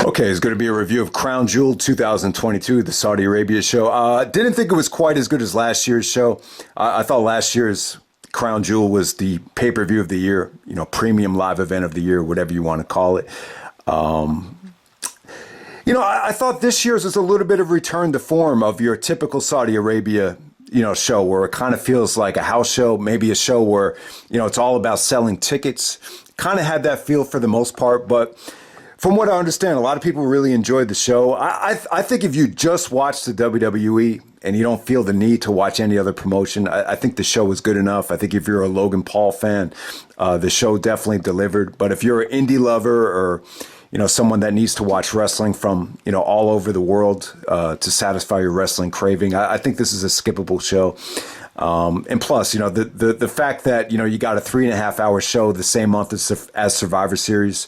Okay, it's going to be a review of Crown Jewel 2022, the Saudi Arabia show. Didn't think it was quite as good as last year's show. I thought last year's Crown Jewel was the pay-per-view of the year, premium live event of the year, whatever you want to call it. I thought this year's was a little bit of return to form of your typical Saudi Arabia, show where it kind of feels like a house show, maybe a show where, it's all about selling tickets. Kind of had that feel for the most part, but from what I understand, a lot of people really enjoyed the show. I think if you just watch the WWE and you don't feel the need to watch any other promotion, I think the show was good enough. I think if you're a Logan Paul fan, the show definitely delivered. But if you're an indie lover or someone that needs to watch wrestling from all over the world to satisfy your wrestling craving, I think this is a skippable show. And plus, the fact that you got a 3.5 hour show the same month as Survivor Series,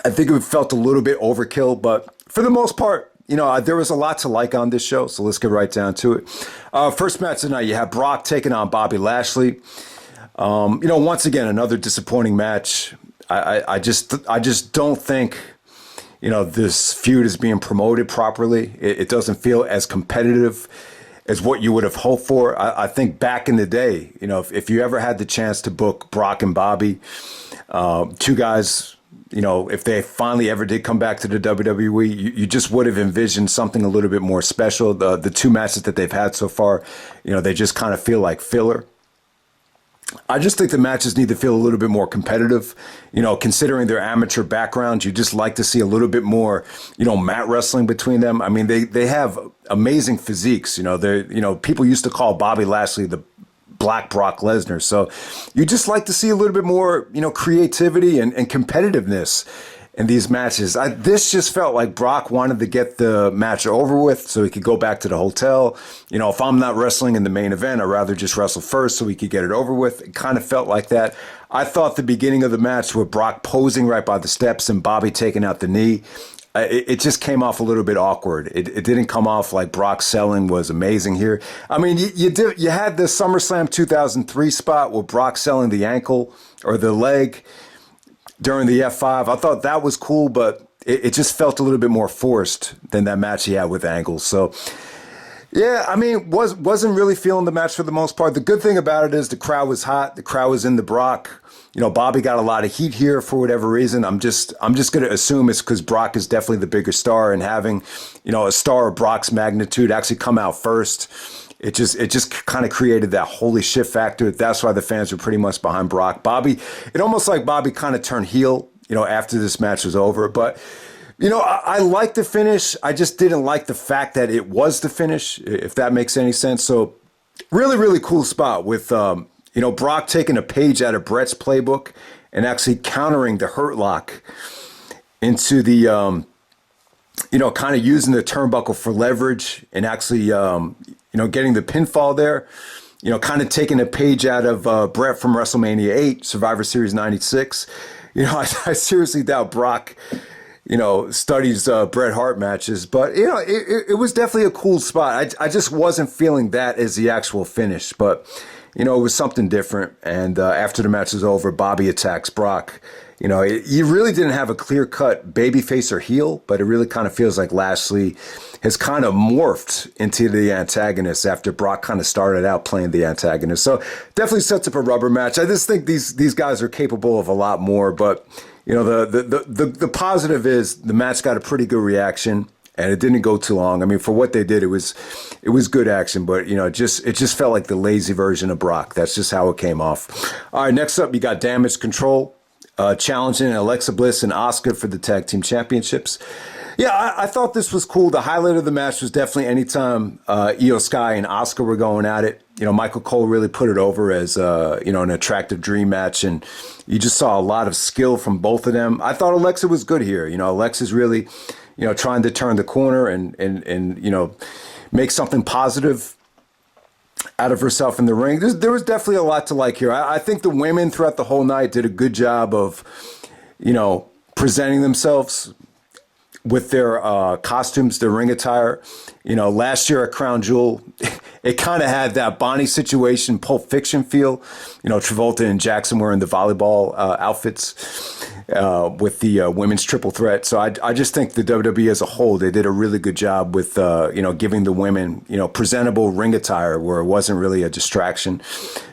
I think it felt a little bit overkill, but for the most part, there was a lot to like on this show, so let's get right down to it. First match tonight, you have Brock taking on Bobby Lashley. Once again, another disappointing match. I just don't think, this feud is being promoted properly. It doesn't feel as competitive as what you would have hoped for. I think back in the day, if you ever had the chance to book Brock and Bobby, two guys, if they finally ever did come back to the WWE, you just would have envisioned something a little bit more special. The two matches that they've had so far, they just kind of feel like filler. I just think the matches need to feel a little bit more competitive. Considering their amateur backgrounds, you just like to see a little bit more, mat wrestling between them. I mean, they have amazing physiques. People used to call Bobby Lashley the Black Brock Lesnar. So you just like to see a little bit more, creativity and competitiveness in these matches. This just felt like Brock wanted to get the match over with so he could go back to the hotel. If I'm not wrestling in the main event, I'd rather just wrestle first so we could get it over with. It kind of felt like that. I thought the beginning of the match with Brock posing right by the steps and Bobby taking out the knee, it just came off a little bit awkward. It didn't come off like Brock's selling was amazing here. I mean, you had the SummerSlam 2003 spot with Brock selling the ankle or the leg during the F5. I thought that was cool, but it just felt a little bit more forced than that match he had with Angle. So, yeah, I mean, wasn't really feeling the match for the most part. The good thing about it is the crowd was hot. The crowd was into Brock. Bobby got a lot of heat here for whatever reason. I'm just going to assume it's because Brock is definitely the bigger star, and having, a star of Brock's magnitude actually come out first, it just kind of created that holy shit factor. That's why the fans were pretty much behind Brock. Bobby, it almost like Bobby kind of turned heel, after this match was over. But, I like the finish. I just didn't like the fact that it was the finish, if that makes any sense. So really, really cool spot with, Brock taking a page out of Brett's playbook and actually countering the Hurt Lock into the, kind of using the turnbuckle for leverage and actually, getting the pinfall there, kind of taking a page out of Brett from WrestleMania 8, Survivor Series 96. I seriously doubt Brock, studies Bret Hart matches, but, it was definitely a cool spot. I just wasn't feeling that as the actual finish, but, it was something different. And after the match was over, Bobby attacks Brock. You really didn't have a clear-cut babyface or heel, but it really kind of feels like Lashley has kind of morphed into the antagonist after Brock kind of started out playing the antagonist. So definitely sets up a rubber match. I just think these guys are capable of a lot more, but the positive is the match got a pretty good reaction. And it didn't go too long. I mean, for what they did, it was good action, but it just felt like the lazy version of Brock. That's just how it came off. All right, next up, you got Damage Control challenging Alexa Bliss and Asuka for the tag team championships. Yeah, I thought this was cool. The highlight of the match was definitely anytime Io Sky and Asuka were going at it. Michael Cole really put it over as an attractive dream match, and you just saw a lot of skill from both of them. I thought Alexa was good here. Alexa's really trying to turn the corner and make something positive out of herself in the ring. There was definitely a lot to like here. I think the women throughout the whole night did a good job of, presenting themselves with their costumes, their ring attire. Last year at Crown Jewel, It kind of had that Bonnie situation, Pulp Fiction feel. Travolta and Jackson wearing the volleyball outfits with the women's triple threat. So I just think the WWE as a whole, they did a really good job with, giving the women, presentable ring attire where it wasn't really a distraction.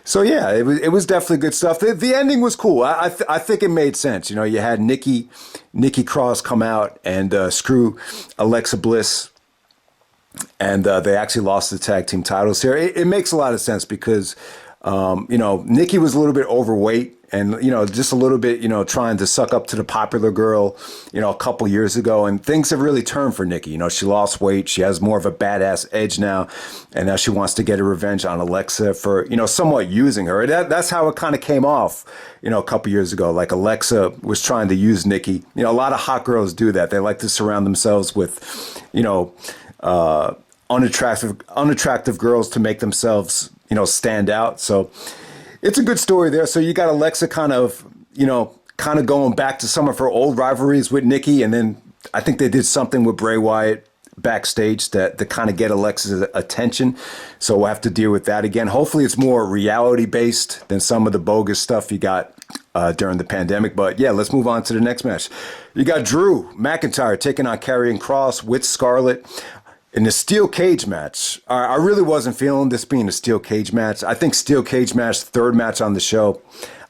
So yeah, it was definitely good stuff. The ending was cool. I think it made sense. You had Nikki Kross come out and screw Alexa Bliss. And they actually lost the tag team titles here. It makes a lot of sense because, Nikki was a little bit overweight and, just a little bit, trying to suck up to the popular girl, a couple years ago. And things have really turned for Nikki. She lost weight. She has more of a badass edge now. And now she wants to get her revenge on Alexa for, somewhat using her. That's how it kind of came off, a couple years ago. Like Alexa was trying to use Nikki. A lot of hot girls do that. They like to surround themselves with, unattractive girls to make themselves, stand out. So it's a good story there. So you got Alexa kind of going back to some of her old rivalries with Nikki. And then I think they did something with Bray Wyatt backstage to kind of get Alexa's attention. So we'll have to deal with that again. Hopefully it's more reality based than some of the bogus stuff you got during the pandemic. But yeah, let's move on to the next match. You got Drew McIntyre taking on Karrion Kross with Scarlett in the steel cage match. I really wasn't feeling this being a steel cage match. I think steel cage match, third match on the show.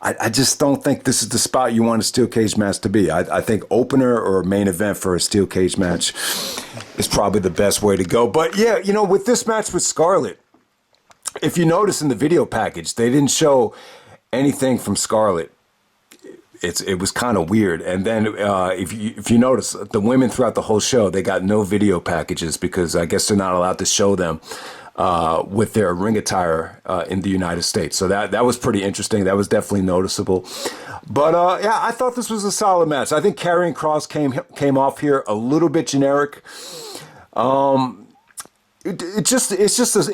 I just don't think this is the spot you want a steel cage match to be. I think opener or main event for a steel cage match is probably the best way to go. But yeah, with this match with Scarlett, if you notice in the video package, they didn't show anything from Scarlett. It was kind of weird. And then if you notice, the women throughout the whole show, they got no video packages because I guess they're not allowed to show them with their ring attire in the United States. So that was pretty interesting. That was definitely noticeable. But yeah, I thought this was a solid match. I think Karrion Kross came off here a little bit generic. It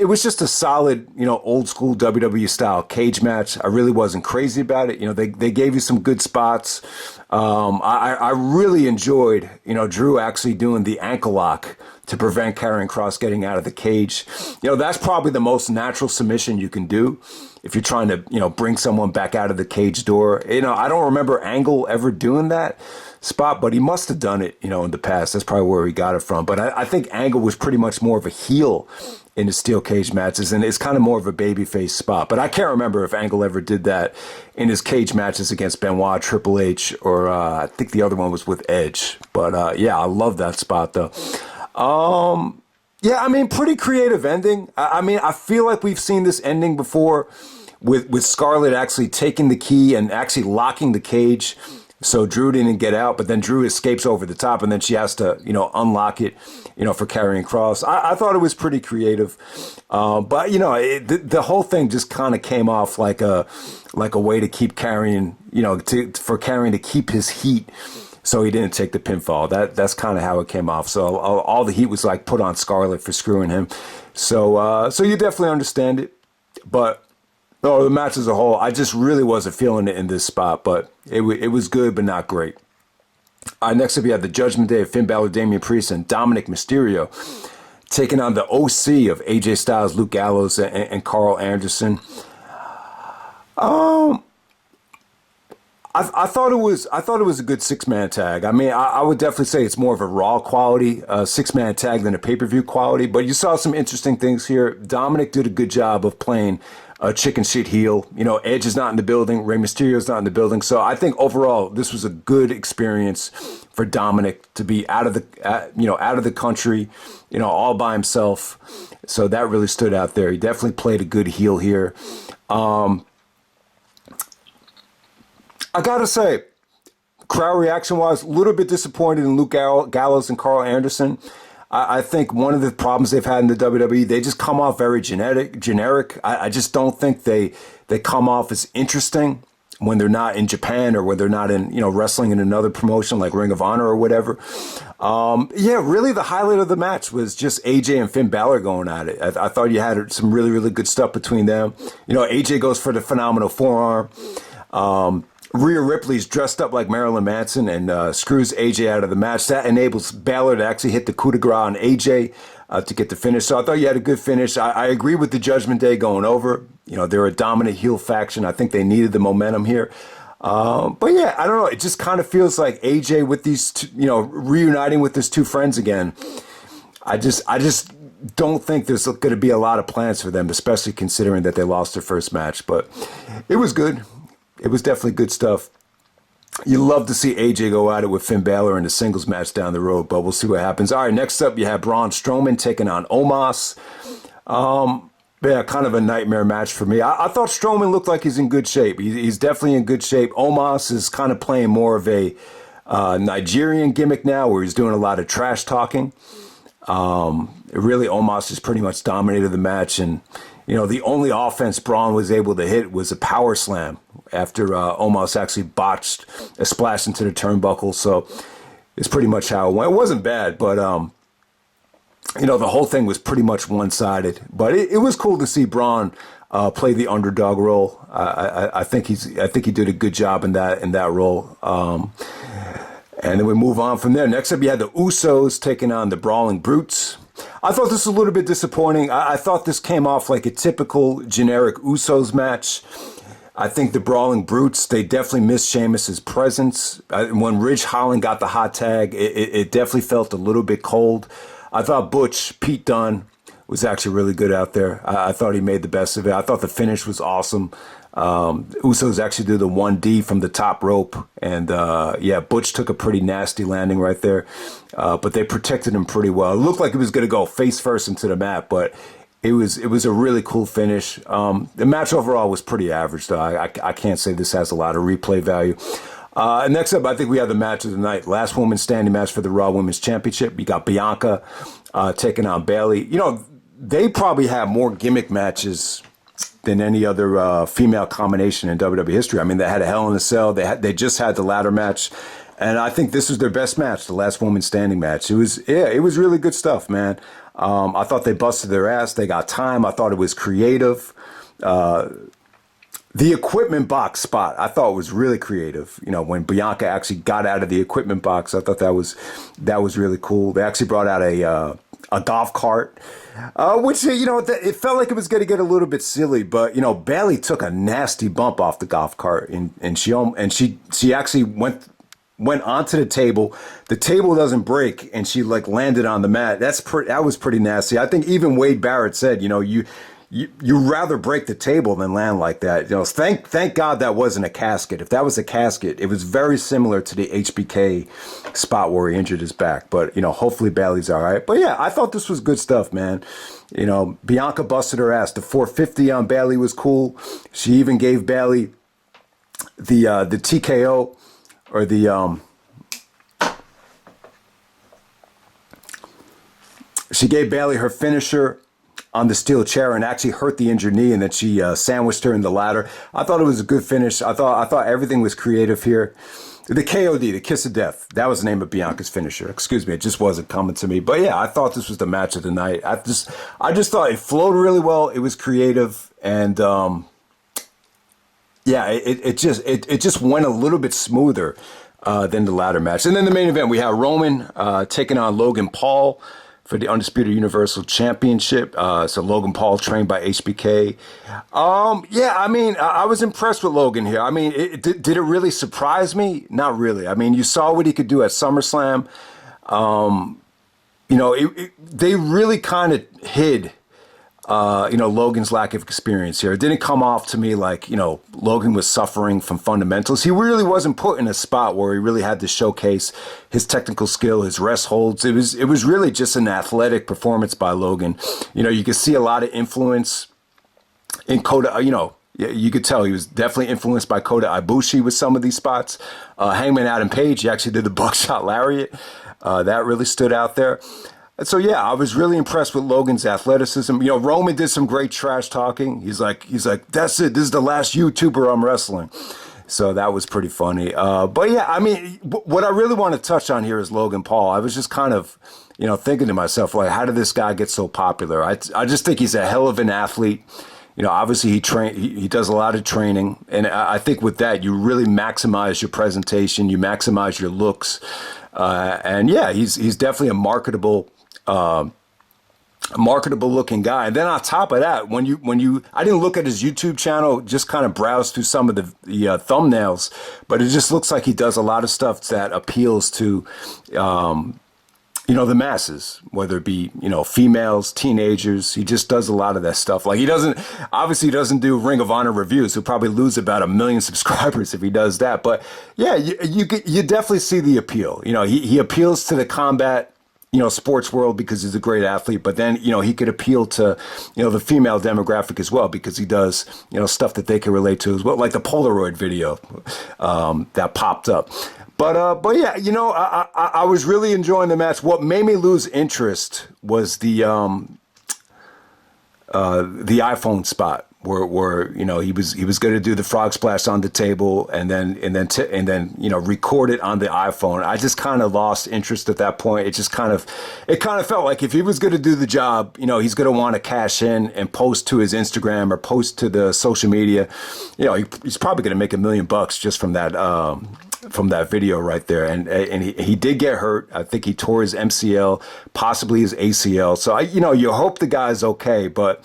was just a solid, old school WWE style cage match. I really wasn't crazy about it. They gave you some good spots. I really enjoyed, Drew actually doing the ankle lock to prevent Karrion Kross getting out of the cage. That's probably the most natural submission you can do if you're trying to, bring someone back out of the cage door. I don't remember Angle ever doing that spot, but he must have done it, in the past. That's probably where he got it from. But I think Angle was pretty much more of a heel in the steel cage matches, and it's kind of more of a babyface spot. But I can't remember if Angle ever did that in his cage matches against Benoit, Triple H, or I think the other one was with Edge. But yeah, I love that spot though. Yeah, pretty creative ending. I feel like we've seen this ending before with Scarlett actually taking the key and actually locking the cage. So Drew didn't get out, but then Drew escapes over the top, and then she has to, unlock it, for Karrion Kross. I thought it was pretty creative, but the whole thing just kind of came off like a way to keep Karrion, for Karrion to keep his heat, so he didn't take the pinfall. That's kind of how it came off. So all the heat was put on Scarlett for screwing him. So you definitely understand it, but. No, the match as a whole, I just really wasn't feeling it in this spot, but it was good, but not great. Next up, you had the Judgment Day of Finn Balor, Damian Priest, and Dominic Mysterio taking on the OC of AJ Styles, Luke Gallows, and Karl Anderson. I thought it was a good 6-man tag. I would definitely say it's more of a Raw quality 6-man tag than a pay-per-view quality, but you saw some interesting things here. Dominic did a good job of playing a chicken shit heel. Edge is not in the building. Rey Mysterio is not in the building. So I think overall this was a good experience for Dominic to be out of the country, all by himself. So that really stood out there. He definitely played a good heel here. I gotta say, crowd reaction wise, a little bit disappointed in Luke Gallows and Karl Anderson. I think one of the problems they've had in the WWE, they just come off very generic. I just don't think they come off as interesting when they're not in Japan or when they're not in, wrestling in another promotion like Ring of Honor or whatever. Yeah, really the highlight of the match was just AJ and Finn Balor going at it. I thought you had some really, really good stuff between them. AJ goes for the phenomenal forearm. Rhea Ripley's dressed up like Marilyn Manson and screws AJ out of the match. That enables Balor to actually hit the coup de grace on AJ to get the finish. So I thought you had a good finish. I agree with the Judgment Day going over. You know, they're a dominant heel faction. I think they needed the momentum here. But yeah, I don't know. It just kind of feels like AJ with these, reuniting with his two friends again. I just don't think there's going to be a lot of plans for them, especially considering that they lost their first match. But it was good. It was definitely good stuff. You love to see AJ go at it with Finn Balor in a singles match down the road, but we'll see what happens. All right, next up, you have Braun Strowman taking on Omos. Yeah, kind of a nightmare match for me. I thought Strowman looked like he's in good shape. He's definitely in good shape. Omos is kind of playing more of a Nigerian gimmick now, where he's doing a lot of trash talking. Really, Omos just pretty much dominated the match, and the only offense Braun was able to hit was a power slam after Omos actually botched a splash into the turnbuckle. So it's pretty much how it went. It wasn't bad, but the whole thing was pretty much one-sided. But it was cool to see Braun play the underdog role. I think he did a good job in that role. And then we move on from there. Next up, you had the Usos taking on the Brawling Brutes. I thought this was a little bit disappointing. I thought this came off like a typical generic Usos match. I think the Brawling Brutes, they definitely missed Sheamus's presence. When Ridge Holland got the hot tag, it definitely felt a little bit cold. I thought Pete Dunne, was actually really good out there. I thought he made the best of it. I thought the finish was awesome. Usos actually did the 1D from the top rope. And Butch took a pretty nasty landing right there. But they protected him pretty well. It looked like he was going to go face first into the mat, but it was a really cool finish. The match overall was pretty average, though. I can't say this has a lot of replay value. And next up, I think we have the match of the night. Last woman standing match for the Raw Women's Championship. You got Bianca taking on Bayley. They probably have more gimmick matches than any other female combination in WWE history. I mean, they had a Hell in a Cell. They just had the ladder match. And I think this was their best match, the last woman standing match. It was really good stuff, man. I thought they busted their ass. They got time. I thought it was creative. The equipment box spot, I thought was really creative. When Bianca actually got out of the equipment box, I thought that was really cool. They actually brought out a golf cart, which, it felt like it was going to get a little bit silly, but, Bayley took a nasty bump off the golf cart and she actually went onto the table. The table doesn't break, and she landed on the mat. That was pretty nasty. I think even Wade Barrett said, you rather break the table than land like that. Thank God that wasn't a casket. If that was a casket, it was very similar to the HBK spot where he injured his back. But, hopefully Bayley's all right. But yeah, I thought this was good stuff, man. Bianca busted her ass. The 450 on Bayley was cool. She even gave Bayley the TKO or she gave Bayley her finisher on the steel chair and actually hurt the injured knee, and then she sandwiched her in the ladder. I thought it was a good finish. I thought everything was creative here. The KOD, the Kiss of Death, that was the name of Bianca's finisher. Excuse me, it just wasn't coming to me. But yeah, I thought this was the match of the night. I just thought it flowed really well. It was creative, and it just went a little bit smoother than the ladder match. And then the main event, we have Roman taking on Logan Paul for the Undisputed Universal Championship. So Logan Paul trained by HBK. I was impressed with Logan here. I mean, did it really surprise me? Not really. I mean, you saw what he could do at SummerSlam. They really kind of hid Logan's lack of experience here. It didn't come off to me like, Logan was suffering from fundamentals. He really wasn't put in a spot where he really had to showcase his technical skill, his rest holds. It was really just an athletic performance by Logan. You could see a lot of influence in Kota, you could tell he was definitely influenced by Kota Ibushi with some of these spots. Hangman Adam Page, he actually did the buckshot lariat. That really stood out there. So yeah, I was really impressed with Logan's athleticism. Roman did some great trash talking. He's like, that's it. This is the last YouTuber I'm wrestling. So that was pretty funny. But yeah, I mean, what I really want to touch on here is Logan Paul. I was just kind of, thinking to myself, how did this guy get so popular? I just think he's a hell of an athlete. obviously he does a lot of training, and I think with that you really maximize your presentation, you maximize your looks, and yeah, he's definitely a marketable looking guy. And then on top of that, I didn't look at his YouTube channel, just kind of browse through some of the thumbnails, but it just looks like he does a lot of stuff that appeals to, the masses, whether it be, females, teenagers. He just does a lot of that stuff. Like he doesn't do Ring of Honor reviews. He'll probably lose about 1 million subscribers if he does that. But yeah, you definitely see the appeal. He appeals to the combat, sports world because he's a great athlete, but then, he could appeal to, the female demographic as well because he does, stuff that they can relate to as well, like the Polaroid video that popped up. But yeah, I was really enjoying the match. What made me lose interest was the iPhone spot where he was going to do the frog splash on the table and then record it on the iPhone. I just kind of lost interest at that point. It kind of felt like if he was going to do the job, he's going to want to cash in and post to his Instagram or post to the social media. He's probably going to make $1 million just from that video right there. And he did get hurt. I think he tore his MCL, possibly his ACL. So you hope the guy's okay, but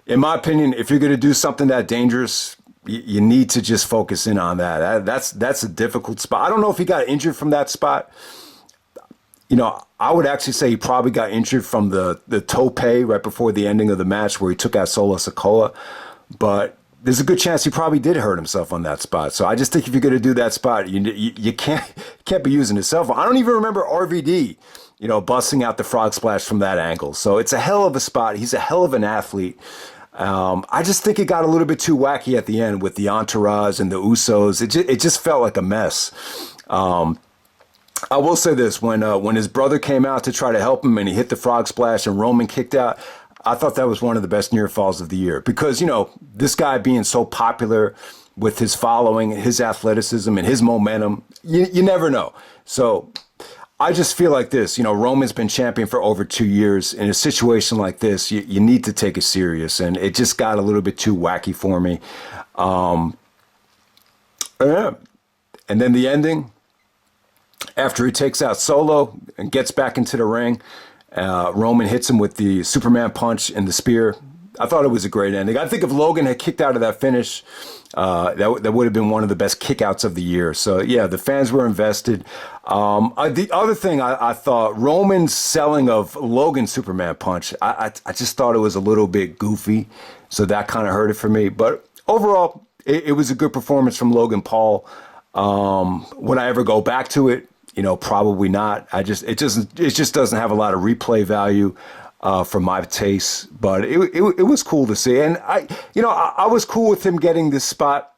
in my opinion, if you're going to do something that dangerous, you need to just focus in on that. That's a difficult spot. I don't know if he got injured from that spot. I would actually say he probably got injured from the tope right before the ending of the match where he took out Solo Sikoa. But there's a good chance he probably did hurt himself on that spot. So I just think if you're going to do that spot, you can't be using his cell phone. I don't even remember RVD, busting out the frog splash from that angle. So it's a hell of a spot. He's a hell of an athlete. I just think it got a little bit too wacky at the end with the entourage and the Usos. It just felt like a mess. I will say this, when his brother came out to try to help him and he hit the frog splash and Roman kicked out, I thought that was one of the best near falls of the year because, this guy being so popular with his following, his athleticism and his momentum, you never know. So I just feel like this, Roman's been champion for over 2 years. In a situation like this, you need to take it serious. And it just got a little bit too wacky for me. Yeah. And then the ending, after he takes out Solo and gets back into the ring, Roman hits him with the Superman punch and the spear. I thought it was a great ending. I think if Logan had kicked out of that finish, that would have been one of the best kickouts of the year. So yeah, the fans were invested. The other thing I thought, Roman's selling of Logan's Superman punch, I just thought it was a little bit goofy. So that kind of hurt it for me. But overall, it was a good performance from Logan Paul. Would I ever go back to it? Probably not. It just doesn't have a lot of replay value. For my taste, but it was cool to see, and I was cool with him getting this spot.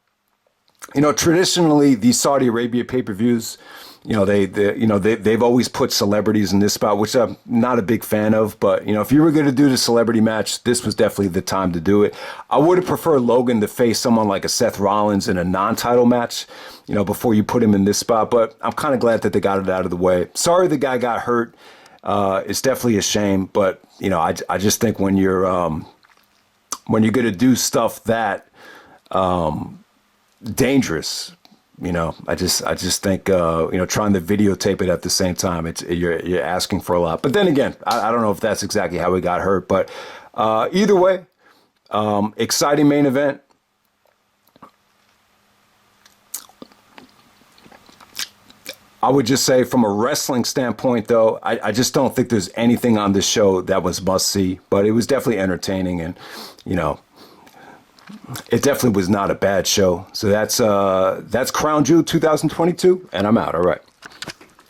Traditionally these Saudi Arabia pay-per-views, they've always put celebrities in this spot, which I'm not a big fan of. But if you were going to do the celebrity match, this was definitely the time to do it. I would have preferred Logan to face someone like a Seth Rollins in a non-title match, before you put him in this spot. But I'm kind of glad that they got it out of the way. Sorry the guy got hurt. It's definitely a shame, but I just think when you're going to do stuff that dangerous, I just think trying to videotape it at the same time, you're asking for a lot. But then again, I don't know if that's exactly how he got hurt, but either way, exciting main event. I would just say from a wrestling standpoint, though, I just don't think there's anything on this show that was must see, but it was definitely entertaining and, it definitely was not a bad show. So that's Crown Jewel 2022 and I'm out. All right.